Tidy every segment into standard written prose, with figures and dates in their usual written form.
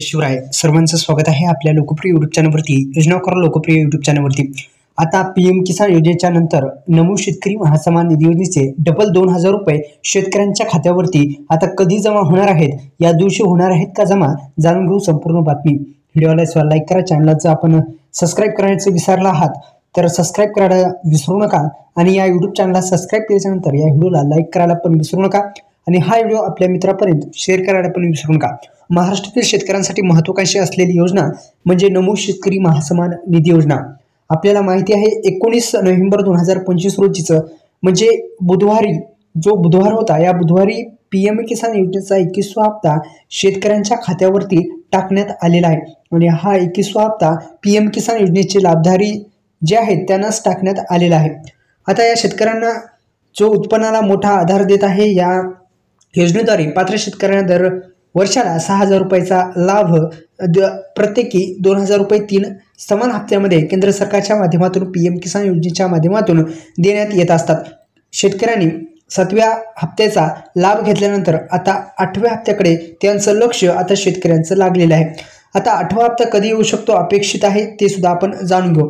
शिवराय सर्वांचं स्वागत आहे आपल्या लोकप्रिय यूट्यूब चॅनलवरती योजना करा लोकप्रिय यूट्यूब चॅनलवरती। आता पीएम किसान योजनेच्या नंतर नमो शेतकरी महासन्मान निधी योजनेचे डबल 2000 रुपये शेतकऱ्यांच्या खात्यावरती आता कधी जमा होणार आहेत, या दिवशी होणार आहेत का जमा, जाणून घेऊ संपूर्ण बातमी। व्हिडिओला लाईक करा, चॅनलला जर आपण सबस्क्राईब करायचं विसरला आहात तर सबस्क्राईब करायला विसरू नका आणि या यूट्यूब चॅनलला सबस्क्राईब केल्यानंतर या व्हिडिओला लाईक करायला पण विसरू नका आणि हा व्हिडिओ आपल्या मित्रांपर्यंत शेअर करायला पण विसरू नका। महाराष्ट्रातील शेतकऱ्यांसाठी महत्त्वाकांक्षी असलेली योजना म्हणजे नमो शेतकरी महासन्मान निधी योजना। आपल्याला माहिती आहे 19 नोव्हेंबर 2025 रोजीचं म्हणजे बुधवारी जो बुधवार होता, या बुधवारी पीएम किसान योजनेचा 21वा हप्ता शेतकऱ्यांच्या खात्यावरती टाकण्यात आलेला आहे आणि हा 21वा हप्ता पीएम किसान योजनेचे लाभधारी जे आहेत त्यांनाच टाकण्यात आलेला आहे। आता या शेतकऱ्यांना जो उत्पन्नाला मोठा आधार देत आहे, या योजनेद्वारे पात्र शेतकऱ्यांना दर वर्षाला 6000 रुपयाचा लाभ प्रत्येकी 2000 रुपये 3 समान हप्त्यामध्ये केंद्र सरकारच्या माध्यमातून पीएम किसान योजनेच्या माध्यमातून देण्यात येत असतात। शेतकऱ्यांनी 7व्या हप्त्याचा लाभ घेतल्यानंतर आता 8व्या हप्त्याकडे त्यांचं लक्ष आता शेतकऱ्यांचं लागलेलं आहे। आता 8वा हप्ता कधी येऊ शकतो अपेक्षित आहे ते सुद्धा आपण जाणून घेऊ।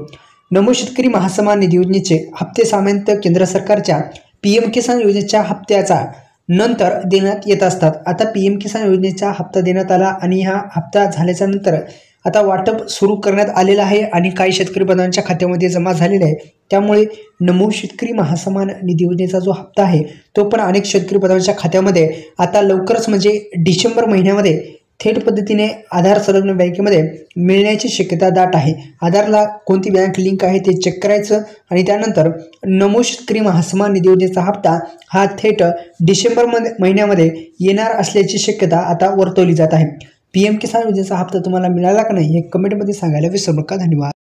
नमो शेतकरी महासन्मान निधी योजनेचे हप्ते सामान्यतः केंद्र सरकारच्या पीएम किसान योजनेच्या हप्त्याचा नंतर देण्यात येत असतात। आता पीएम किसान योजनेचा हप्ता देण्यात आला आणि हा हप्ता झाल्याच्या नंतर आता वाटप सुरू करण्यात आलेलं आहे आणि काही शेतकरी बांधवांच्या खात्यामध्ये जमा झालेला आहे। त्यामुळे नमो शेतकरी महासन्मान निधी योजनेचा जो हप्ता आहे तो पण अनेक शेतकरी बांधवांच्या खात्यामध्ये आता लवकरच म्हणजे डिसेंबर महिन्यामध्ये थेट पद्धतीने आधार संलग्न बँकेमध्ये मिळण्याची शक्यता दाट आहे। आधारला कोणती बँक लिंक आहे ते चेक करायचं आणि त्यानंतर नमो शेतकरी महासन्मान निधी योजनेचा हप्ता हा थेट डिसेंबर महिन्यामध्ये येणार असल्याची शक्यता आता वर्तवली जात आहे। पीएम किसान योजनेचा हप्ता तुम्हाला मिळाला का नाही हे कमेंटमध्ये सांगायला विसरू नका। धन्यवाद।